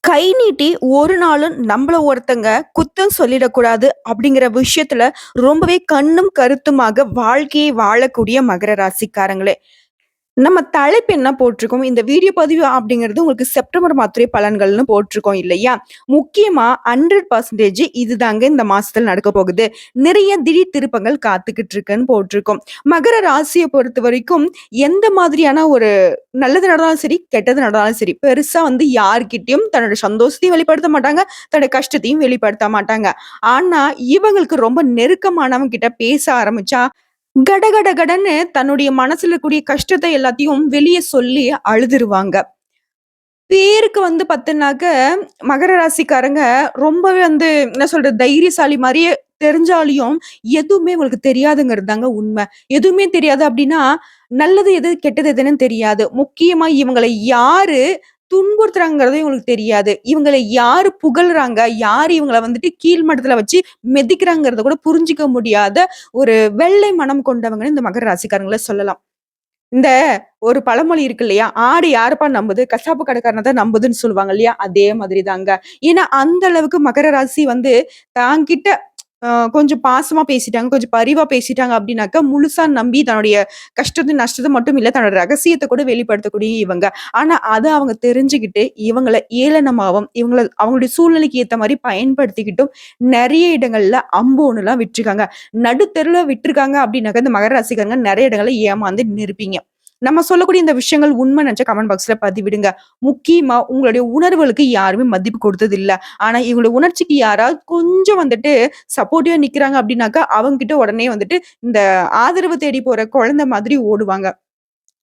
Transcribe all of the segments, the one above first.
கை நீட்டி ஒரு நாளும் நம்மள ஒருத்தங்க குத்தம் சொல்லிடக்கூடாது அப்படிங்கிற விஷயத்துல ரொம்பவே கண்ணும் கருத்துமாக வாழ்க்கையை வாழக்கூடிய மகர ராசிக்காரங்களே. நம்ம தலைப்பு என்ன போட்டிருக்கோம்? இந்த வீடியோ பதிவு அப்படிங்கிறது உங்களுக்கு செப்டம்பர் மாதத்துடைய பலன்கள்னு போட்டிருக்கோம் இல்லையா? முக்கியமா 100% இதுதாங்க இந்த மாசத்துல நடக்க போகுது. நிறைய திடீர் திருப்பங்கள் காத்துக்கிட்டு இருக்குன்னு போட்டிருக்கோம். மகர ராசிய பொறுத்தவரைக்கும் எந்த மாதிரியான ஒரு நல்லது நடந்தாலும் சரி, கெட்டது நடந்தாலும் சரி, பெருசா வந்து யார்கிட்டயும் தன்னோட சந்தோஷத்தையும் வெளிப்படுத்த மாட்டாங்க, தன்னோட கஷ்டத்தையும் வெளிப்படுத்த மாட்டாங்க. ஆனா, இவங்களுக்கு ரொம்ப நெருக்கமானவங்க கிட்ட பேச ஆரம்பிச்சா கடகடன்னு தன்னுடைய மனசுல இருக்கக்கூடிய கஷ்டத்த எல்லாத்தையும் வெளிய சொல்லி அழுதுருவாங்க. பேருக்கு வந்து பாத்தீங்கன்னாக்க, மகர ராசிக்காரங்க ரொம்பவே வந்து என்ன சொல்றது, தைரியசாலி மாரியே தெரிஞ்சாலியும், எதுவுமே உங்களுக்கு தெரியாதுங்கிறது தாங்க உண்ம. எதுவுமே தெரியாது அப்டின்னா, நல்லது எது, கெட்டது எதுன்னு தெரியாது. முக்கியமா இவங்கள யாரு துன்புறுத்துறாங்கங்கிறது இவங்களுக்கு தெரியாது. இவங்கள யாரு புகழ்றாங்க, யாரு இவங்கள வந்துட்டு கீழ் மட்டத்துல வச்சு மிதிக்கிறாங்கிறத கூட புரிஞ்சுக்க முடியாத ஒரு வெள்ளை மனம் கொண்டவங்கன்னு இந்த மகர ராசிக்காரங்கள சொல்லலாம். இந்த ஒரு பழமொழி இருக்கு இல்லையா? "ஆடு யாரப்பா நம்புது? கசாப்பு கடைக்காரன தான் நம்புதுன்னு" சொல்லுவாங்க இல்லையா? அதே மாதிரி தாங்க. ஏன்னா, அந்த அளவுக்கு மகர ராசி வந்து தாங்கிட்ட கொஞ்சம் பாசமா பேசிட்டாங்க, கொஞ்சம் பரிவா பேசிட்டாங்க அப்டின்னாக்கா, முழுசா நம்பி தன்னுடைய கஷ்டத்த, நஷ்டத்த மட்டும் இல்ல, தன்னோட ரகசியத்த கூட வெளிப்படுத்தக்கூடிய இவங்க. ஆனா, அத அவங்க தெரிஞ்சுகிட்டு, இவங்கள ஏளனமாவும், இவங்கள அவங்களுடைய சூழ்நிலைக்கு ஏத்த மாரி பயன்படுத்திக்கிட்டும், நெறைய இடங்கள்ல அம்போன்னுலாம் விட்டுருக்காங்க. நடுத்தெருவுல விட்டுருக்காங்க அப்டின்னாக்கா, இந்த மகர ராசிக்காரங்க நெறைய இடங்கள்ல ஏமாந்து நின்னுருப்பீங்க. நம்ம சொல்லக்கூடிய இந்த விஷயங்கள் உண்மை நெனச்சா கமெண்ட் பாக்ஸ்ல பதிவிடுங்க. முக்கியமா உங்களுடைய உணர்வுகளுக்கு யாருமே மதிப்பு கொடுத்ததில்ல. ஆனா, இவங்களுடைய உணர்ச்சிக்கு யாராவது கொஞ்சம் வந்துட்டு சப்போர்ட்டிவா நிக்கிறாங்க அப்டின்னாக்கா, அவங்க கிட்ட உடனே வந்துட்டு இந்த ஆதரவு தேடி போற குழந்தை மாதிரி ஓடுவாங்க.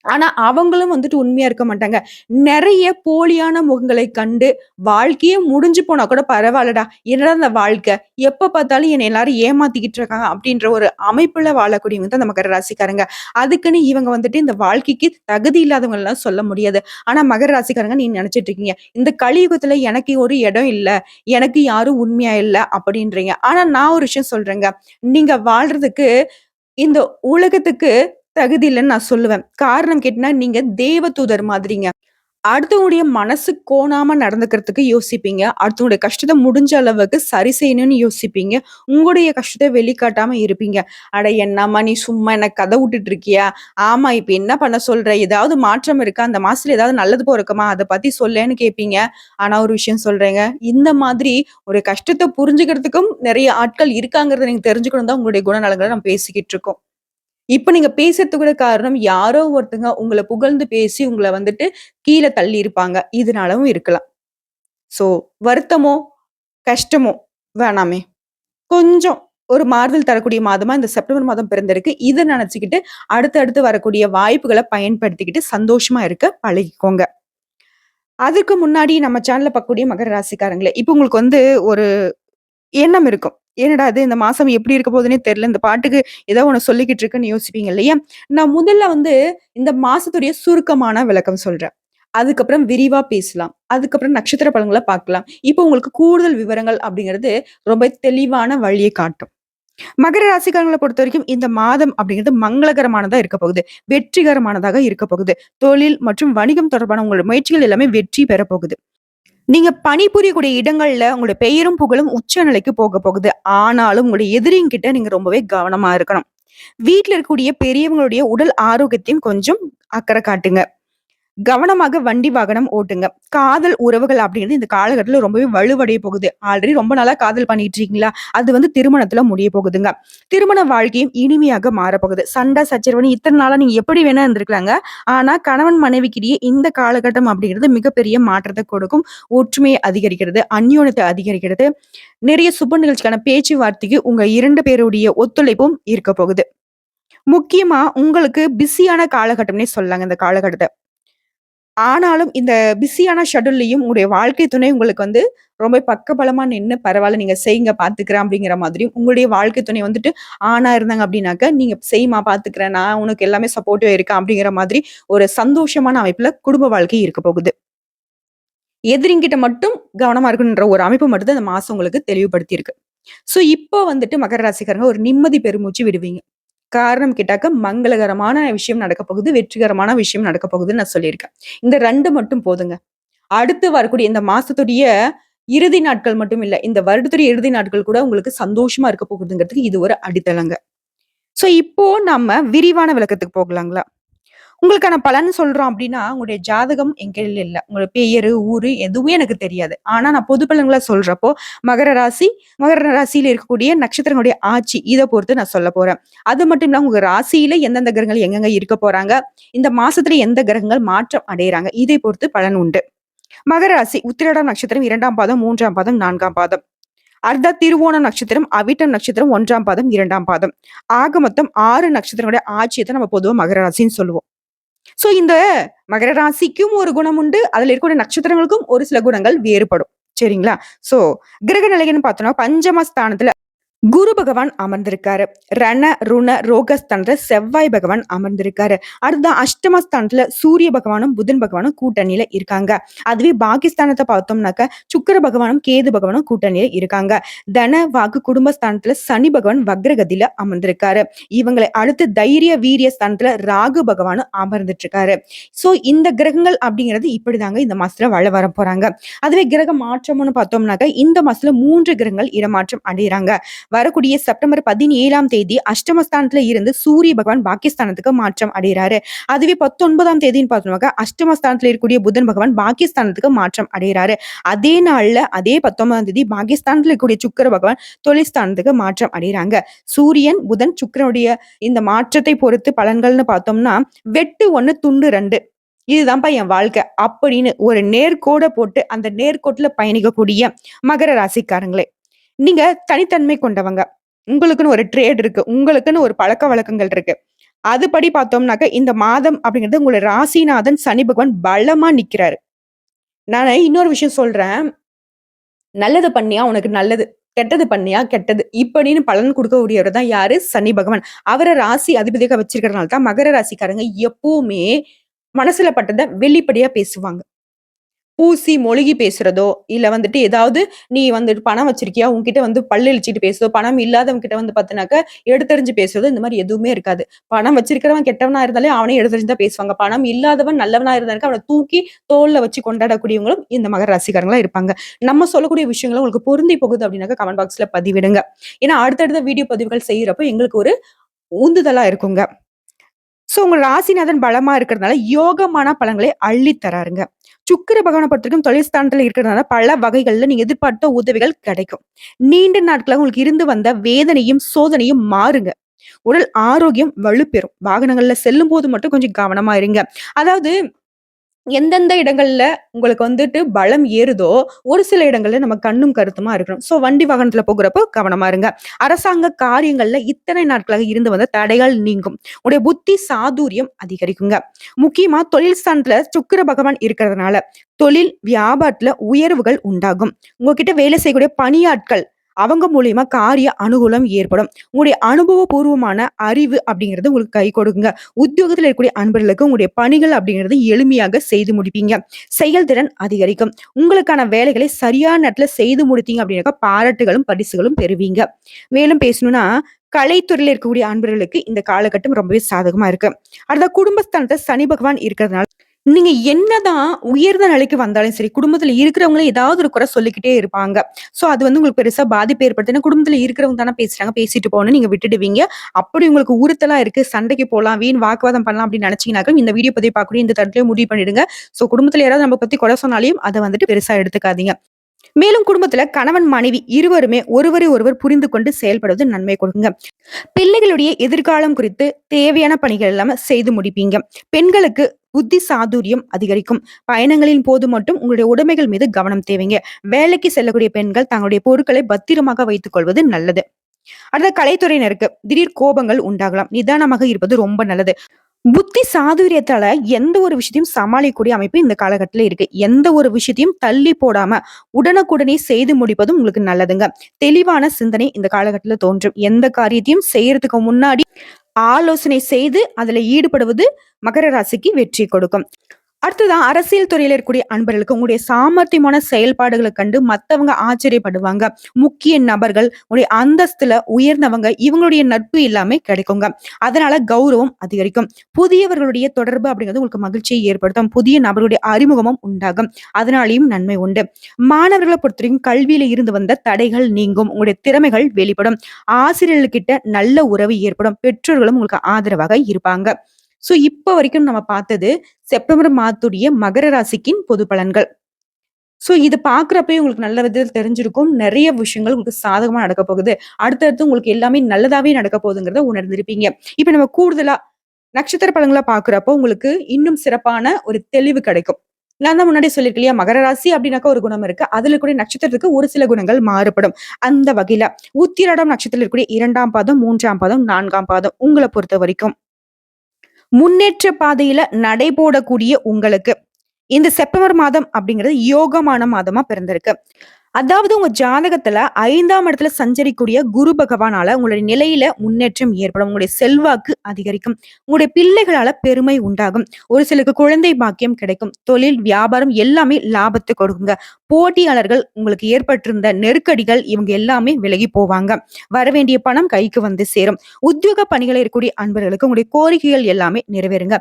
ஆனா, அவங்களும் வந்துட்டு உண்மையா இருக்க மாட்டாங்க. நெறைய போலியான முகங்களை கண்டு, வாழ்க்கையே முடிஞ்சு போனா கூட பரவால்லடா. என்னடா இந்த வாழ்க்கை? எப்ப பார்த்தாலும் என்ன எல்லாரும் ஏமாத்திக்கிட்டு இருக்காங்க. அப்டின்ற ஒரு அமைப்புல வாழக்கூடியவங்க தான் இந்த மகர ராசிக்காரங்க. அதுக்குன்னு இவங்க வந்துட்டு இந்த வாழ்க்கைக்கு தகுதி இல்லாதவங்கலாம் சொல்ல முடியாது. ஆனா, மகர ராசிக்காரங்க நீங்க நெனச்சுட்டு இருக்கீங்க. இந்த கலியுகத்துல எனக்கு ஒரு இடம் இல்ல. எனக்கு யாரும் உண்மையா இல்ல அப்டின்றீங்க. ஆனா, நான் ஒரு விஷயம் சொல்றேங்க. நீங்க வாழ்றதுக்கு இந்த உலகத்துக்கு தகுதி இல்லன்னு நான் சொல்லுவேன். காரணம் கேட்டீங்கன்னா, நீங்க தேவதூதர் மாதிரிங்க. அடுத்தவங்களுடைய மனசு கோணாம நடந்துக்கிறதுக்கு யோசிப்பீங்க. அடுத்தவங்களுடைய கஷ்டத்த முடிஞ்ச அளவுக்கு சரி செய்யணும்னு யோசிப்பீங்க. உங்களுடைய கஷ்டத்த வெளிக்காட்டாம இருப்பீங்க. "அட என்னம்மா நீ சும்மா என்ன கத விட்டுட்டு இருக்கியா? ஆமா இப்ப என்ன பண்ண சொல்ற? ஏதாவது மாற்றம் இருக்கா? அந்த மாசத்துல ஏதாவது நல்லது பொறக்குமா? அத பத்தி சொல்லேன்னு" கேட்பீங்க. ஆனா ஒரு விஷயம் சொல்றேங்க. இந்த மாதிரி ஒரு கஷ்டத்த புரிஞ்சுக்கிறதுக்கும் நெறைய ஆட்கள் இருக்காங்கிறத நீங்க தெரிஞ்சுக்கணும் தான் உங்களுடைய குணநலங்கள நம்ம பேசிக்கிட்டு இருக்கோம். இப்ப நீங்க பேசுறதுக்கு கூட காரணம், யாரோ ஒருத்தங்க உங்கள புகழ்ந்து பேசி உங்கள வந்துட்டு கீழ தள்ளியிருப்பாங்க. இதனாலவும் இருக்கலாம். ஸோ வருத்தமோ, கஷ்டமோ வேணாமே. கொஞ்சம் ஒரு மாறுதல் தரக்கூடிய மாதமா இந்த செப்டம்பர் மாதம் பிறந்திருக்கு. இத நெனச்சுக்கிட்டு அடுத்து வரக்கூடிய வாய்ப்புகள பயன்படுத்திக்கிட்டு சந்தோஷமா இருக்க பழகிக்கோங்க. அதுக்கு முன்னாடி நம்ம சேனல்ல பார்க்கக்கூடிய மகர ராசிக்காரங்களே, இப்ப உங்களுக்கு வந்து ஒரு எண்ணம் இருக்கும். என்னடா இது இந்த மாசம் எப்படி இருக்க போதுன்னே தெரியல. இந்த பாட்டுக்கு ஏதோ ஒண்ணு சொல்லிக்கிட்டு இருக்குன்னு யோசிப்பீங்க இல்லையா? நான் முதல்ல வந்து இந்த மாசத்துடைய சுருக்கமான விளக்கம் சொல்றேன். அதுக்கப்புறம் விரிவா பேசலாம். அதுக்கப்புறம் நட்சத்திர பலன்கள பார்க்கலாம். இப்போ உங்களுக்கு கூடுதல் விவரங்கள் அப்படிங்கிறது ரொம்ப தெளிவான வழிய காட்டும். மகர ராசிக்காரங்கள பொறுத்தவரைக்கும் இந்த மாதம் அப்படிங்கிறது மங்களகரமானதா இருக்க போகுது. வெற்றிகரமானதாக இருக்க போகுது. தொழில் மற்றும் வணிகம் தொடர்பான உங்களோட முயற்சிகள் எல்லாமே வெற்றி பெறப் போகுது. நீங்க பணிபுரியக்கூடிய இடங்கள்ல உங்களுடைய பெயரும், புகழும் உச்ச நிலைக்கு போக போகுது. ஆனாலும் உங்களுடைய எதிரிங்ககிட்ட நீங்க ரொம்பவே கவனமா இருக்கணும். வீட்ல இருக்கக்கூடிய பெரியவங்களுடைய உடல் ஆரோக்கியத்தையும் கொஞ்சம் அக்கறை காட்டுங்க. கவனமாக வண்டி வாகனம் ஓட்டுங்க. காதல் உறவுகள் அப்படிங்கிறது இந்த காலகட்டத்தில ரொம்பவே வலுவடைய போகுது. ஆல்ரெடி ரொம்ப நாளா காதல் பண்ணிட்டு இருக்கீங்களா? அது வந்து திருமணத்தில முடிய போகுதுங்க. திருமண வாழ்க்கையும் இனிமையாக மாறப்போகுது. சண்டை, சச்சரவுன்னு இத்தன நாளா நீங்க எப்படி வேணா இருந்திருக்கலாங்க. ஆனா கணவன் மனைவிக்கிடையே இந்த காலகட்டம் அப்படிங்கிறது மிகப்பெரிய மாற்றத்த கொடுக்கும். ஒற்றுமையை அதிகரிக்கிறது, அந்யோன்யத்த அதிகரிக்கிறது. நிறைய சுப நிகழ்ச்சிக்கான பேச்சுவார்த்தைக்கு உங்க 2 பேருடைய ஒத்துழைப்பும் இருக்க போகுது. முக்கியமா உங்களுக்கு பிஸியான காலகட்டம்னே சொல்லலாங்க இந்த காலகட்டத்த. ஆனாலும் இந்த பிஸியான ஷெட்யூல்லயும் உங்களுடைய வாழ்க்கை துணை உங்களுக்கு வந்து ரொம்ப பக்கபலமா நின்னு, "பரவால்ல நீங்க செய்யுங்க பார்த்துக்கிறேன்" அப்படிங்கிற மாதிரியும், உங்களுடைய வாழ்க்கை துணை வந்துட்டு ஆணா இருந்தாங்க அப்படின்னாக்க, "நீங்க செய்யுமா பார்த்துக்கிறேன். நான் உனக்கு எல்லாமே சப்போர்ட்டிவா இருக்கேன்" அப்படிங்கிற மாதிரி ஒரு சந்தோஷமான அமைப்புல குடும்ப வாழ்க்கை இருக்க போகுது. எதிரிங்கிட்ட மட்டும் கவனமா இருக்கணுன்ற ஒரு அமைப்பு மட்டும் தான் இந்த மாசம் உங்களுக்கு தெளிவுபடுத்தியிருக்கு. ஸோ, இப்போ வந்துட்டு மகர ராசிக்காரங்க ஒரு நிம்மதி பெருமூச்சு விடுவீங்க. காரணம் கேட்டாக்க, மங்களகரமான விஷயம் நடக்கப் போகுது. வெற்றிகரமான விஷயம் நடக்கப் போகுதுன்னு நான் சொல்லியிருக்கேன். இந்த 2 மட்டும் போதுங்க. அடுத்து வரக்கூடிய இந்த மாசத்துடைய இறுதி நாட்கள் மட்டும் இல்ல. இந்த வருடத்துடைய இறுதி நாட்கள் கூட உங்களுக்கு சந்தோஷமா இருக்க போகுதுங்கிறதுக்கு இது ஒரு அடித்தளங்க. சோ இப்போ நம்ம விரிவான விளக்கத்துக்கு போகலாங்களா? உங்களுக்கான பலன் சொல்றோம் அப்படின்னா, உங்களுடைய ஜாதகம் என் கையில இல்ல. உங்களோட பெயரு, ஊரு எதுவுமே எனக்கு தெரியாது. ஆனா நான் பொது பலன்களா சொல்றப்போ, மகர ராசி, மகர ராசியில இருக்கக்கூடிய நட்சத்திரங்களுடைய ஆட்சி, இத பொறுத்து நான் சொல்லப் போறேன். அது மட்டும் இல்லாம உங்க ராசியில எந்தெந்த கிரகங்கள் எங்கெங்க இருக்க போறாங்க, இந்த மாசத்துல எந்த கிரகங்கள் மாற்றம் அடையறாங்க, இதை பொறுத்து பலன் உண்டு. மகர ராசி உத்திராடம் நட்சத்திரம் 2ஆம் பாதம், 3ஆம் பாதம், 4ஆம் பாதம். அர்த்த திருவோணம் நட்சத்திரம், அவிட்டம் நட்சத்திரம் 1ஆம் பாதம், 2ஆம் பாதம். ஆக மொத்தம் 6 நட்சத்திரங்களுடைய ஆட்சிய தான் நம்ம பொதுவா மகர ராசின்னு சொல்லுவோம். சோ இந்த மகர ராசிக்கும் ஒரு குணம் உண்டு. அதுல இருக்கக்கூடிய நட்சத்திரங்களுக்கும் ஒரு சில குணங்கள் வேறுபடும். சரிங்களா? சோ கிரக நிலைகள்னு பார்த்தோம்னா பஞ்சம ஸ்தானத்துல குரு பகவான் அமர்ந்திருக்காரு. ரண, ருண, ரோகஸ்தானத்துல செவ்வாய் பகவான் அமர்ந்திருக்காரு. அடுத்த அஷ்டமஸ்தானத்துல சூரிய பகவானும் புதன் பகவானும் கூட்டணியில இருக்காங்க. அதுவே பாகிஸ்தானத்தை பார்த்தோம்னாக்க சுக்கிர பகவானும் கேது பகவானும் கூட்டணியில இருக்காங்க. தன, வாக்கு, குடும்பஸ்தானத்துல சனி பகவான் வக்ரகதியில அமர்ந்திருக்காரு. இவங்களை அடுத்து தைரிய, வீரிய ஸ்தானத்துல ராகு பகவானும் அமர்ந்துட்டு இருக்காரு. சோ இந்த கிரகங்கள் அப்படிங்கிறது இப்படிதாங்க இந்த மாசத்துல வர போறாங்க. அதுவே கிரக மாற்றம்னு பார்த்தோம்னாக்க இந்த மாசத்துல 3 கிரகங்கள் இடமாற்றம் அடைகிறாங்க. வரக்கூடிய செப்டம்பர் 17ஆம் தேதி அஷ்டமஸ்தானத்துல இருந்து சூரிய பகவான் பாகிஸ்தானத்துக்கு மாற்றம் அடைகிறாரு. அதுவே 19ஆம் தேதின்னு பார்த்தோம்னாக்க அஷ்டமஸ்தானத்துல இருக்கக்கூடிய புதன் பகவான் பாகிஸ்தானத்துக்கு மாற்றம் அடைகிறாரு. அதே நாள்ல அதே 19ஆம் தேதி பாகிஸ்தானத்துல இருக்கக்கூடிய சுக்கிர பகவான் தொழில்ஸ்தானத்துக்கு மாற்றம் அடைகிறாங்க. சூரியன், புதன், சுக்கிரனுடைய இந்த மாற்றத்தை பொறுத்து பலன்கள்னு பார்த்தோம்னா வெட்டு 1 துண்டு 2 இதுதான்ப்பா என் வாழ்க்கை அப்படின்னு ஒரு நேர்கோட போட்டு அந்த நேர்கோட்டுல பயணிக்கக்கூடிய மகர ராசிக்காரங்களே, நீங்க தனித்தன்மை கொண்டவங்க. உங்களுக்குன்னு ஒரு ட்ரேட் இருக்கு. உங்களுக்குன்னு ஒரு பழக்கவழக்கங்கள் இருக்கு. அதுபடி பார்த்தோம்னாக்க இந்த மாதம் அப்படிங்கிறது உங்களோட ராசிநாதன் சனி பகவான் பலமா நிக்கிறாரு. நானு இன்னொரு விஷயம் சொல்றேன். நல்லது பண்ணியா உனக்கு நல்லது. கெட்டது பண்ணியா கெட்டது. இப்படின்னு பலன் கொடுக்கக்கூடியவர் தான் யாரு? சனி பகவான். அவர ராசி அதிபதியாக வச்சிருக்கிறதுனால தான் மகர ராசிக்காரங்க எப்பவுமே மனசுல பட்டத வெளிப்படையா பேசுவாங்க. பூசி மொழிகி பேசுறதோ, இல்ல வந்துட்டு ஏதாவது நீ வந்துட்டு பணம் வச்சிருக்கியா? உன்கிட்ட வந்து பல்லு இளிச்சிட்டு பேசுதோ, பணம் இல்லாதவங்க கிட்ட வந்து பாத்தீனாக்க, எடுத்தெறிஞ்சு பேசுறதோ, இந்த மாரி எதுவுமே இருக்காது. பணம் வச்சிருக்கிறவன் கெட்டவனா இருந்தாலே அவனே எடுத்தெறிஞ்சு தான் பேசுவாங்க. பணம் இல்லாதவன் நல்லவனா இருந்தாக்க அவன தூக்கி தோள்ல வச்சு கொண்டாடக்கூடியவங்களும் இந்த மகர ராசிக்காரங்களா இருப்பாங்க. நம்ம சொல்லக்கூடிய விஷயங்கள் உங்களுக்கு பொருந்தி போகுது அப்படின்னாக்க கமெண்ட் பாக்ஸ்ல பதிவிடுங்க. ஏன்னா அடுத்தடுத்த வீடியோ பதிவுகள் செய்யறப்போ எங்களுக்கு ஒரு உந்துதலா இருக்குங்க. சோ உங்க ராசிநாதன் பலமா இருக்கிறதுனால யோகமான பலன்களை அள்ளி தராருங்க. சுக்கிர பகவானை பொறுத்தவரைக்கும் தொழில் ஸ்தானத்துல இருக்கிறதுனால பல வகைகள்ல நீங்க எதிர்பார்த்த உதவிகள் கிடைக்கும். நீண்ட நாட்களா உங்களுக்கு இருந்து வந்த வேதனையும் சோதனையும் மாறுங்க. உடல் ஆரோக்கியம் வலுப்பெறும். வாகனங்கள்ல செல்லும் போது மட்டும் கொஞ்சம் கவனமா இருங்க. அதாவது எந்தெந்த இடங்கள்ல உங்களுக்கு வந்துட்டு பலம் ஏறுதோ, ஒரு சில இடங்கள்ல நம்ம கண்ணும் கருத்துமா இருக்கணும். சோ வண்டி வாகனத்துல போகுறப்போ கவனமா இருங்க. அரசாங்க காரியங்கள்ல இத்தனை நாட்களாக இருந்து வந்த தடைகள் நீங்கும். உடைய புத்தி சாதுரியம் அதிகரிக்குங்க. முக்கியமா தொழில் ஸ்தானத்துல சுக்கிர பகவான் இருக்கிறதுனால தொழில் வியாபாரத்துல உயர்வுகள் உண்டாகும். உங்ககிட்ட வேலை செய்யக்கூடிய பணியாட்கள் அவங்க மூலியமா காரிய அனுகூலம் ஏற்படும். உங்களுடைய அனுபவபூர்வமான அறிவு அப்படிங்கிறது உங்களுக்கு கை கொடுக்குங்க. உத்தியோகத்துல இருக்கக்கூடிய அன்பர்களுக்கு உங்களுடைய பணிகள் அப்படிங்கிறது எளிமையாக செய்து முடிப்பீங்க. செயல்திறன் அதிகரிக்கும். உங்களுக்கான வேலைகளை சரியான நேரத்துல செய்து முடித்தீங்க அப்படின்னாக்கா பாராட்டுகளும் பரிசுகளும் பெறுவீங்க. மேலும் பேசணும்னா கலைத்துறையில இருக்கக்கூடிய அன்பர்களுக்கு இந்த காலகட்டம் ரொம்பவே சாதகமா இருக்கு. அடுத்த குடும்பஸ்தானத்தை சனி பகவான் இருக்கிறதுனால நீங்க என்னதான் உயர்ந்த நிலைக்கு வந்தாலும் சரி, குடும்பத்துல இருக்கிறவங்கள ஏதாவது ஒரு குறை சொல்லிக்கிட்டே இருப்பாங்க. சோ அது வந்து உங்களுக்கு பெருசா பாதிப்பு ஏற்படுது. ஏன்னா குடும்பத்துல இருக்கிறவங்க தானே பேசுறாங்க, பேசிட்டு போகணும்னு நீங்க விட்டுடுவீங்க. அப்படி உங்களுக்கு உறுத்தலா இருக்கு, சண்டைக்கு போலாம், வீண் வாக்குவாதம் பண்ணலாம் அப்படின்னு நினைச்சீங்கன்னாக்க இந்த வீடியோ பதிவு பார்க்கக்கூடிய இந்த தருணத்திலே முடிவு பண்ணிடுங்க. சோ குடும்பத்துல யாராவது நம்ம பத்தி குறை சொன்னாலையும் அதை வந்துட்டு பெருசா எடுத்துக்காதீங்க. மேலும் குடும்பத்துல கணவன் மனைவி இருவருமே ஒருவரை ஒருவர் புரிந்து கொண்டு செயல்படுவது நன்மை கொடுக்குங்க. பிள்ளைகளுடைய எதிர்காலம் குறித்து தேவையான பணிகள் எல்லாம செய்து முடிப்பீங்க. பெண்களுக்கு புத்தி சாதுரியம் அதிகரிக்கும். பயணங்களின் போது மட்டும் உங்களுடைய உடைமைகள் மீது கவனம் தேவைங்க. வேலைக்கு செல்லக்கூடிய பெண்கள் தங்களுடைய பொருட்களை பத்திரமாக வைத்துக் கொள்வது நல்லது. அடுத்த கலைத்துறையினருக்கு திடீர் கோபங்கள் உண்டாகலாம். நிதானமாக இருப்பது ரொம்ப நல்லது. புத்தி சாதுரியத்தால எந்த ஒரு விஷயத்தையும் சமாளிக்கக்கூடிய அமைப்பு இந்த காலகட்டத்துல இருக்கு. எந்த ஒரு விஷயத்தையும் தள்ளி போடாம உடனுக்குடனே செய்து முடிப்பதும் உங்களுக்கு நல்லதுங்க. தெளிவான சிந்தனை இந்த காலகட்டத்துல தோன்றும். எந்த காரியத்தையும் செய்யறதுக்கு முன்னாடி ஆலோசனை செய்து அதுல ஈடுபடுவது மகர ராசிக்கு வெற்றி கொடுக்கும். அடுத்ததான் அரசியல் துறையில இருக்கக்கூடிய அன்பர்களுக்கு உங்களுடைய சாமர்த்தியமான செயல்பாடுகளை கண்டு மத்தவங்க ஆச்சரியப்படுவாங்க. முக்கிய நபர்கள், உங்களுடைய அந்தஸ்துல உயர்ந்தவங்க, இவங்களுடைய நட்பு எல்லாமே கிடைக்குங்க. அதனால கௌரவம் அதிகரிக்கும். புதியவர்களுடைய தொடர்பு அப்படிங்கிறது உங்களுக்கு மகிழ்ச்சியை ஏற்படுத்தும். புதிய நபர்களுடைய அறிமுகமும் உண்டாகும். அதனாலேயும் நன்மை உண்டு. மாணவர்களை பொறுத்தவரைக்கும் கல்வியில இருந்து வந்த தடைகள் நீங்கும். உங்களுடைய திறமைகள் வெளிப்படும். ஆசிரியர்கள்கிட்ட நல்ல உறவு ஏற்படும். பெற்றோர்களும் உங்களுக்கு ஆதரவாக இருப்பாங்க. இப்ப வரைக்கும் நம்ம பார்த்தது செப்டம்பர் மாதத்துடைய மகர ராசிக்கின் பொது பலன்கள். இது பார்க்குறப்பயே உங்களுக்கு நல்ல விதத்துல தெரிஞ்சிருக்கும். நெறைய விஷயங்கள் உங்களுக்கு சாதகமா நடக்க போகுது. அடுத்தடுத்து உங்களுக்கு எல்லாமே நல்லதாவே நடக்க போகுதுங்கிறத உணர்ந்திருப்பீங்க. இப்ப நம்ம கூடுதலா நட்சத்திர பலன்கள பார்க்குறப்போ உங்களுக்கு இன்னும் சிறப்பான ஒரு தெளிவு கிடைக்கும். நான் தான் முன்னாடியே சொல்லியிருக்கேன் இல்லையா? மகர ராசி அப்படின்னாக்கா ஒரு குணம் இருக்கு. அதுல கூடிய நட்சத்திரத்துக்கு ஒரு சில குணங்கள் மாறுபடும். அந்த வகையில உத்திராடம் நட்சத்திரத்தில் இருக்கக்கூடிய 2ஆம் பாதம், 3ஆம் பாதம், 4ஆம் பாதம் உங்கள பொறுத்தவரைக்கும் முன்னேற்ற பாதையில நடைபோடக்கூடிய உங்களுக்கு இந்த செப்டம்பர் மாதம் அப்படிங்கிறது யோகமான மாதமா பிறந்திருக்கு. அதாவது உங்க ஜாதகத்துல 5ஆம் இடத்துல சஞ்சரிக்கூடிய குரு பகவானால உங்களுடைய நிலையில முன்னேற்றம் ஏற்படும். உங்களுடைய செல்வாக்கு அதிகரிக்கும். உங்களுடைய பிள்ளைகளால பெருமை உண்டாகும். ஒரு சிலருக்கு குழந்தை பாக்கியம் கிடைக்கும். தொழில், வியாபாரம் எல்லாமே லாபத்தை கொடுக்குங்க. போட்டியாளர்கள் உங்களுக்கு ஏற்பட்டிருந்த நெருக்கடிகள் இவங்க எல்லாமே விலகி போவாங்க. வரவேண்டிய பணம் கைக்கு வந்து சேரும். உத்தியோக பணிகளை இருக்கக்கூடிய அன்பர்களுக்கு உங்களுடைய கோரிக்கைகள் எல்லாமே நிறைவேறுங்க.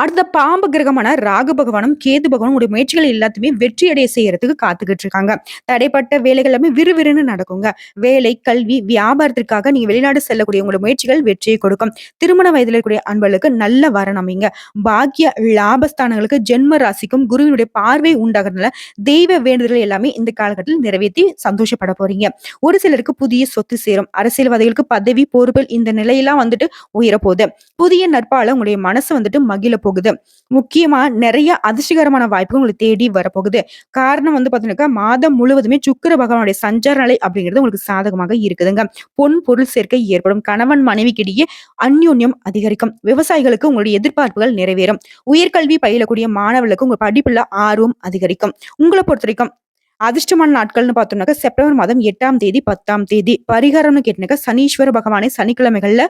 அடுத்த பாம்பு கிரகமான ராகு பகவானும் கேது பகவானும் உங்களுடைய முயற்சிகள் எல்லாத்தையுமே வெற்றி அடைய செய்யறதுக்கு காத்துக்கிட்டு இருக்காங்க. தடைப்பட்ட வேலைகள் எல்லாமே விறுவிறுன்னு நடக்குங்க. வேலை, கல்வி, வியாபாரத்திற்காக நீங்க வெளிநாடு செல்லக்கூடிய உங்களுடைய முயற்சிகள் வெற்றியை கொடுக்கும். திருமண வயதில் இருக்கக்கூடிய அன்பர்களுக்கு நல்ல வரன் அமைங்க. பாக்கிய லாபஸ்தானங்களுக்கு ஜென்ம ராசிக்கும் குருவினுடைய பார்வை உண்டாகிறதுனால தெய்வ வேண்டுதல்கள் எல்லாமே இந்த காலகட்டத்தில் நிறைவேற்றி சந்தோஷப்பட போறீங்க. ஒரு சிலருக்கு புதிய சொத்து சேரும். அரசியல்வாதிகளுக்கு பதவி, பொறுப்பில் இந்த நிலையெல்லாம் வந்துட்டு உயரப்போகுது. புதிய நட்பால உங்களுடைய மனசு வந்துட்டு மகிழ போகுது. முக்கியமா நிறைய அதிர்ஷ்டகரமான வாய்ப்புகள் உங்களுக்கு தேடி வரப்போகுது. காரணம் வந்து பாத்தீங்கன்னா மாதம் முழுவதுமே சுக்கிர பகவானுடைய சஞ்சார நிலை அப்படிங்கிறது உங்களுக்கு சாதகமாக இருக்குதுங்க. பொன் பொருள் சேர்க்கை ஏற்படும். கணவன் மனைவிக்கிடையே அந்யோன்யம் அதிகரிக்கும். விவசாயிகளுக்கு உங்களுடைய எதிர்பார்ப்புகள் நிறைவேறும். உயர்கல்வி பயிலக்கூடிய மாணவர்களுக்கு உங்க படிப்புல ஆர்வம் அதிகரிக்கும். உங்களை பொறுத்த வரைக்கும் அதிர்ஷ்டமான நாட்கள்னு பார்த்தோம்னாக்க செப்டம்பர் மாதம் 8ஆம் தேதி, 10ஆம் தேதி. பரிகாரம்னு கேட்டீங்கன்னாக்க சனீஸ்வர பகவானை சனிக்கிழமைகள்ல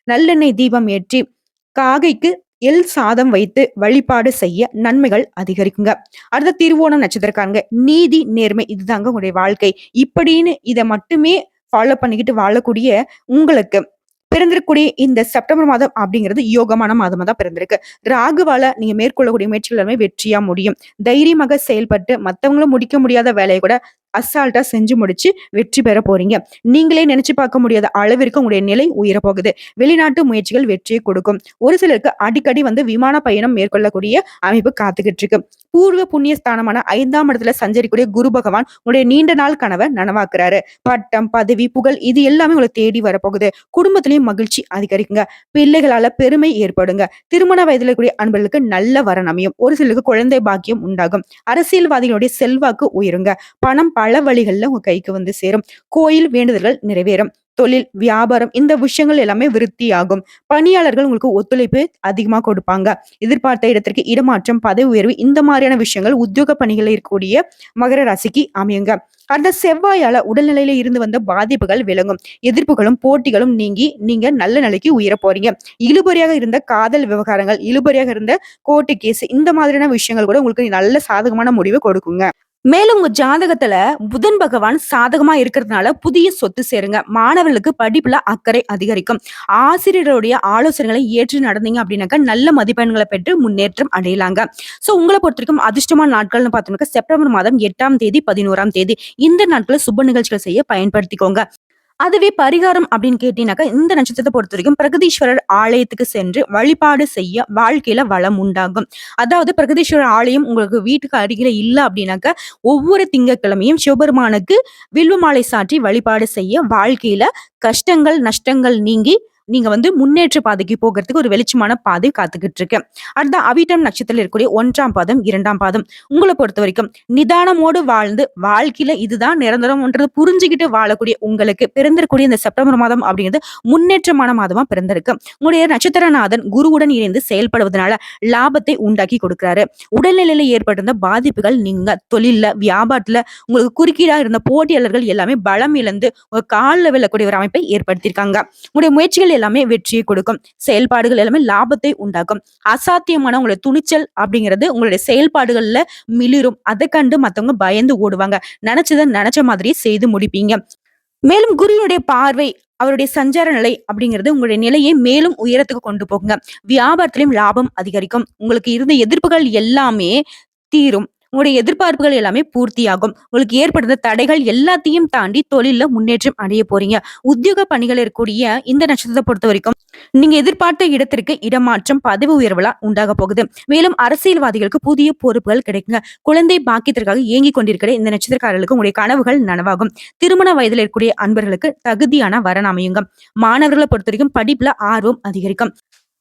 நல்லெண்ணெய் தீபம் ஏற்றி காகைக்கு எள் சாதம் வைத்து வழிபாடு செய்ய நன்மைகள் அதிகரிக்குங்க. அடுத்த திருவோணம் நட்சத்திரக்காரங்க நீதி, நேர்மை இதுதாங்க உங்களுடைய வாழ்க்கை. இப்படின்னு இதை மட்டுமே ஃபாலோ பண்ணிக்கிட்டு வாழக்கூடிய உங்களுக்கு பிறந்திருக்கக்கூடிய இந்த செப்டம்பர் மாதம் அப்படிங்கிறது யோகமான மாதமா தான் பிறந்திருக்கு. ராகுவால நீங்க மேற்கொள்ளக்கூடிய முயற்சிகள் எல்லாமே வெற்றியா முடியும். தைரியமாக செயல்பட்டு மத்தவங்களும் முடிக்க முடியாத வேலையை கூட அசால்ட்டா செஞ்சு முடிச்சு வெற்றி பெற போறீங்க. நீங்களே நினைச்சு பார்க்க முடியாத அளவிற்கு உங்களுடைய நிலை உயர போகுது. வெளிநாட்டு முயற்சிகள் வெற்றியை கொடுக்கும். ஒரு சிலருக்கு அடிக்கடி வந்து விமான பயணம் மேற்கொள்ளக்கூடிய அமைப்பு காத்துக்கிட்டு இருக்கு. பூர்வ புண்ணிய ஸ்தானமான 5ஆம் இடத்துல சஞ்சரிக்கூடிய குரு பகவான் உங்களுடைய நீண்ட நாள் கனவை நனவாக்குறாரு. பட்டம், பதவி, புகழ் இது எல்லாமே உங்களை தேடி வரப்போகுது. குடும்பத்திலையும் மகிழ்ச்சி அதிகரிக்குங்க. பிள்ளைகளால பெருமை ஏற்படுங்க. திருமண வயதில் இருக்கக்கூடிய அன்பர்களுக்கு நல்ல வரன் அமையும். ஒரு சிலருக்கு குழந்தை பாக்கியம் உண்டாகும். அரசியல்வாதிகளுடைய செல்வாக்கு உயருங்க. பணம் பல வழிகள்ல உங்க கைக்கு வந்து சேரும். கோயில் வேண்டுதல்கள் நிறைவேறும். தொழில், வியாபாரம் இந்த விஷயங்கள் எல்லாமே விருத்தியாகும். பணியாளர்கள் உங்களுக்கு ஒத்துழைப்பு அதிகமா கொடுப்பாங்க. எதிர்பார்த்த இடத்திற்கு இடமாற்றம், பதவி உயர்வு இந்த மாதிரியான விஷயங்கள் உத்தியோக பணிகளில் இருக்கக்கூடிய மகர ராசிக்கு அமையுங்க. அந்த செவ்வாயால உடல்நிலையில இருந்து வந்த பாதிப்புகள் விலகும். எதிர்ப்புகளும் போட்டிகளும் நீங்கி நீங்க நல்ல நிலைக்கு உயர போறீங்க. இழுபறியாக இருந்த காதல் விவகாரங்கள், இழுபறியாக இருந்த கோர்ட்டு கேஸ் இந்த மாதிரியான விஷயங்கள் கூட உங்களுக்கு நல்ல சாதகமான முடிவு கொடுக்குங்க. மேலும் உங்க ஜாதகத்துல புதன் பகவான் சாதகமா இருக்கிறதுனால புதிய சொத்து சேருங்க. மாணவர்களுக்கு படிப்புல அக்கறை அதிகரிக்கும். ஆசிரியருடைய ஆலோசனைகளை ஏற்று நடந்தீங்க அப்படின்னாக்கா நல்ல மதிப்பெண்களை பெற்று முன்னேற்றம் அடையலாங்க. உங்களை பொறுத்த வரைக்கும் அதிர்ஷ்டமான நாட்கள்னு பார்த்தோம்னா செப்டம்பர் மாதம் 8ஆம் தேதி, 11ஆம் தேதி இந்த நாட்களை சுப நிகழ்ச்சிகள் செய்ய பயன்படுத்திக்கோங்க. அதுவே பரிகாரம் அப்படின்னு கேட்டீங்கன்னாக்கா இந்த நட்சத்திரத்தை பொறுத்த வரைக்கும் பிரகதீஸ்வரர் ஆலயத்துக்கு சென்று வழிபாடு செய்ய வாழ்க்கையில வளம் உண்டாகும். அதாவது பிரகதீஸ்வரர் ஆலயம் உங்களுக்கு வீட்டுக்கு அருகில இல்ல அப்படின்னாக்கா ஒவ்வொரு திங்கட்கிழமையும் சிவபெருமானுக்கு வில்வ மாலை சாற்றி வழிபாடு செய்ய வாழ்க்கையில கஷ்டங்கள், நஷ்டங்கள் நீங்கி நீங்க வந்து முன்னேற்ற பாதைக்கு போகிறதுக்கு ஒரு வெளிச்சமான பாதை காத்துக்கிட்டு இருக்கு. அடுத்த அவிட்டம் நட்சத்திரத்தில் இருக்கக்கூடிய 1ஆம் பாதம், 2ஆம் பாதம் உங்களை பொறுத்த வரைக்கும் நிதானமோடு வாழ்ந்து வாழ்க்கையில இதுதான் நிரந்தரம்ன்றது புரிஞ்சுக்கிட்டு வாழக்கூடிய உங்களுக்கு பிறந்திருக்கூடிய இந்த செப்டம்பர் மாதம் அப்படிங்கிறது முன்னேற்றமான மாதமா பிறந்திருக்கு. உங்களுடைய நட்சத்திரநாதன் குருவுடன் இணைந்து செயல்படுவதனால லாபத்தை உண்டாக்கி கொடுக்கிறாரு. உடல்நிலையில ஏற்பட்டிருந்த பாதிப்புகள் நீங்க தொழில்ல, வியாபாரத்துல உங்களுக்கு குறுக்கீடா இருந்த போட்டியாளர்கள் எல்லாமே பலம் இழந்து ஒரு காலில் விழக்கூடிய ஒரு அமைப்பை ஏற்படுத்தியிருக்காங்க. உங்களுடைய முயற்சிகள் எல்லாமே வெற்றியை கொடுக்கும். செயல்பாடுகள் எல்லாமே லாபத்தை உண்டாக்கும். அசாத்தியமான உங்களுடைய துணிச்சல் அப்படிங்கிறது உங்களுடைய செயல்பாடுகள்ல மிளிரும். அதை கண்டு மத்தவங்க பயந்து ஓடுவாங்க. நினைச்சத நினைச்ச மாதிரியே செய்து முடிப்பீங்க. மேலும் குருவினுடைய பார்வை, அவருடைய சஞ்சார நிலை அப்படிங்கிறது உங்களுடைய நிலையை மேலும் உயரத்துக்கு கொண்டு போகுங்க. வியாபாரத்திலும் லாபம் அதிகரிக்கும். உங்களுக்கு இருந்த எதிர்ப்புகள் எல்லாமே தீரும். உங்களுடைய எதிர்பார்ப்புகள் எல்லாமே பூர்த்தியாகும். உங்களுக்கு ஏற்படுத்த தடைகள் எல்லாத்தையும் தாண்டி தொழில்ல முன்னேற்றம் அடைய போறீங்க. உத்தியோக பணிகள் இருக்கக்கூடிய இந்த நட்சத்திரத்தை பொறுத்த வரைக்கும் நீங்க எதிர்பார்த்த இடத்திற்கு இடமாற்றம், பதவி உயர்வுலாம் உண்டாக போகுது. மேலும் அரசியல்வாதிகளுக்கு புதிய பொறுப்புகள் கிடைக்குங்க. குழந்தை பாக்கியத்திற்காக ஏங்கிக் கொண்டிருக்கிற இந்த நட்சத்திரக்காரர்களுக்கு உங்களுடைய கனவுகள் நனவாகும். திருமண வயதில் இருக்கக்கூடிய அன்பர்களுக்கு தகுதியான வரன் அமையுங்க. மாணவர்களை பொறுத்த வரைக்கும் படிப்புல ஆர்வம் அதிகரிக்கும்.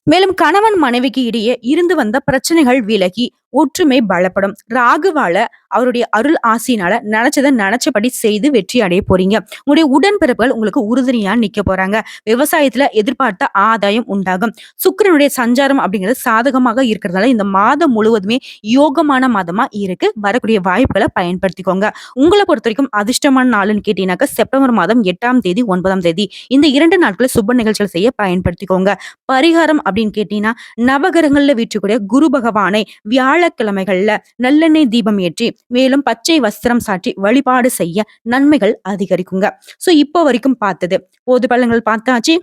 மேலும் கணவன் மனைவிக்கு இடையே இருந்து வந்த பிரச்சனைகள் விலகி ஒற்றுமை பலப்படும். ராகுவால அவருடைய அருள் ஆசினால நினைச்சதை நினைச்சபடி செய்து வெற்றி அடைய போறீங்க. உங்களுடைய உடன்பிறப்புகள் உங்களுக்கு உறுதுணையா நிக்க போறாங்க. விவசாயத்துல எதிர்பார்த்த ஆதாயம் உண்டாகும். சுக்கிரனுடைய சஞ்சாரம் அப்படிங்கிறது சாதகமாக இருக்கிறதால இந்த மாதம் முழுவதுமே யோகமான மாதமா இருக்கு. வரக்கூடிய வாய்ப்புகளை பயன்படுத்திக்கோங்க. உங்களை பொறுத்த வரைக்கும் அதிர்ஷ்டமான நாளுன்னு கேட்டீங்கன்னாக்க செப்டம்பர் மாதம் 8ஆம் தேதி 9ஆம் தேதி இந்த 2 நாட்களை சுப நிகழ்ச்சிகள் செய்ய பயன்படுத்திக்கோங்க. பரிகாரம் அப்படின்னு கேட்டீங்கன்னா நவகிரகங்கள்ல வீற்றக்கூடிய குரு பகவானை வியாழக்கிழமைகள்ல நல்லெண்ணெய் தீபம் ஏற்றி மேலும் பச்சை வஸ்திரம் சாற்றி வழிபாடு செய்ய நன்மைகள் அதிகரிக்குங்க. சோ இப்போ வரைக்கும் பார்த்தது பொது பலன்கள் பார்த்தாச்சு,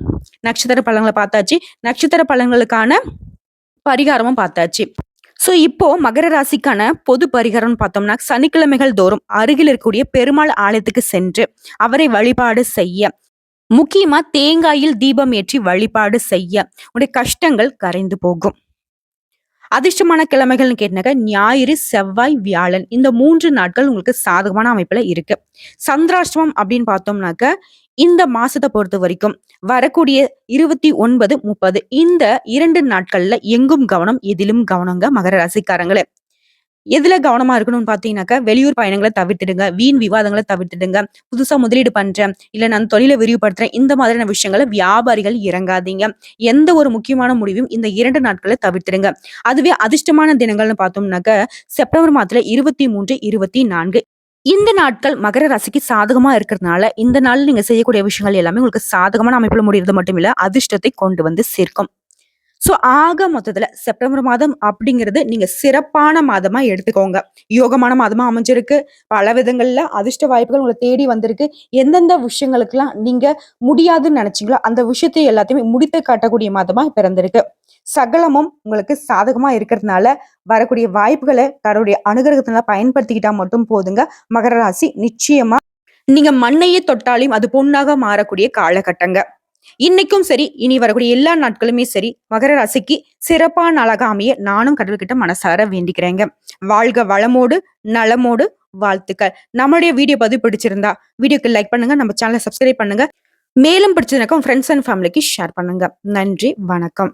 நட்சத்திர பலன்களை பார்த்தாச்சு, நட்சத்திர பலன்களுக்கான பரிகாரமும் பார்த்தாச்சு. சோ இப்போ மகர ராசிக்கான பொது பரிகாரம் பார்த்தோம்னா சனிக்கிழமைகள் தோறும் அருகில் இருக்கக்கூடிய பெருமாள் ஆலயத்துக்கு சென்று அவரை வழிபாடு செய்ய, முக்கியமா தேங்காயில் தீபம் ஏற்றி வழிபாடு செய்ய உடைய கஷ்டங்கள் கரைந்து போகும். அதிர்ஷ்டமான கிழமைகள்னு கேட்டாக்க ஞாயிறு, செவ்வாய், வியாழன் இந்த 3 நாட்கள் உங்களுக்கு சாதகமான அமைப்புல இருக்கு. சந்திராஷ்டமம் அப்படின்னு பார்த்தோம்னாக்க இந்த மாசத்தை பொறுத்த வரைக்கும் வரக்கூடிய 29, 30 இந்த 2 நாட்கள்ல எங்கும் கவனம், எதிலும் கவனங்க மகர ராசிக்காரங்களே. எதுல கவனமா இருக்கணும்னு பாத்தீங்கன்னாக்கா வெளியூர் பயணங்களை தவிர்த்துடுங்க. வீண் விவாதங்களை தவிர்த்துடுங்க. புதுசா முதலீடு பண்றேன், இல்ல நான் தொழிலை விரிவுபடுத்துறேன், இந்த மாதிரியான விஷயங்களை வியாபாரிகள் இறங்காதீங்க. எந்த ஒரு முக்கியமான முடிவும் இந்த 2 நாட்களை தவிர்த்துடுங்க. அதுவே அதிர்ஷ்டமான தினங்கள்னு பார்த்தோம்னாக்க செப்டம்பர் மாதத்துல 23, 24 இந்த நாட்கள் மகர ராசிக்கு சாதகமா இருக்கிறதுனால இந்த நாள் நீங்க செய்யக்கூடிய விஷயங்கள் எல்லாமே உங்களுக்கு சாதகமான அமைப்புல முடியறது மட்டும் இல்ல, அதிர்ஷ்டத்தை கொண்டு வந்து சேர்க்கும். சோ ஆக மொத்தத்துல செப்டம்பர் மாதம் அப்படிங்கிறது நீங்க சிறப்பான மாதமா எடுத்துக்கோங்க. யோகமான மாதமா அமைஞ்சிருக்கு. பல விதங்கள்ல அதிர்ஷ்ட வாய்ப்புகள் உங்களை தேடி வந்திருக்கு. எந்தெந்த விஷயங்களுக்கெல்லாம் நீங்க முடியாதுன்னு நினைச்சீங்களோ அந்த விஷயத்தை எல்லாத்தையுமே முடித்து காட்டக்கூடிய மாதமா பிறந்திருக்கு. சகலமும் உங்களுக்கு சாதகமா இருக்கிறதுனால வரக்கூடிய வாய்ப்புகளை தன்னுடைய அனுகிரகத்தினால பயன்படுத்திக்கிட்டா மட்டும் போதுங்க. மகர ராசி நிச்சயமா நீங்க மண்ணையே தொட்டாலும் அது பொன்னாக மாறக்கூடிய காலகட்டங்க. இன்னைக்கும் சரி, இனி வரக்கூடிய எல்லா நாட்களுமே சரி, மகர ராசிக்கு சிறப்பான நாளாக அமைய நானும் கடவுள்கிட்ட மனசார வேண்டிக்கிறேங்க. வாழ்க வளமோடு நலமோடு, வாழ்த்துக்கள். நம்மளுடைய வீடியோ பதிவு பிடிச்சிருந்தா வீடியோக்கு லைக் பண்ணுங்க, நம்ம சேனலை சப்ஸ்கிரைப் பண்ணுங்க. மேலும் பிடிச்சதுனாக்கா ஃப்ரெண்ட்ஸ் அண்ட் ஃபேமிலிக்கு ஷேர் பண்ணுங்க. நன்றி, வணக்கம்.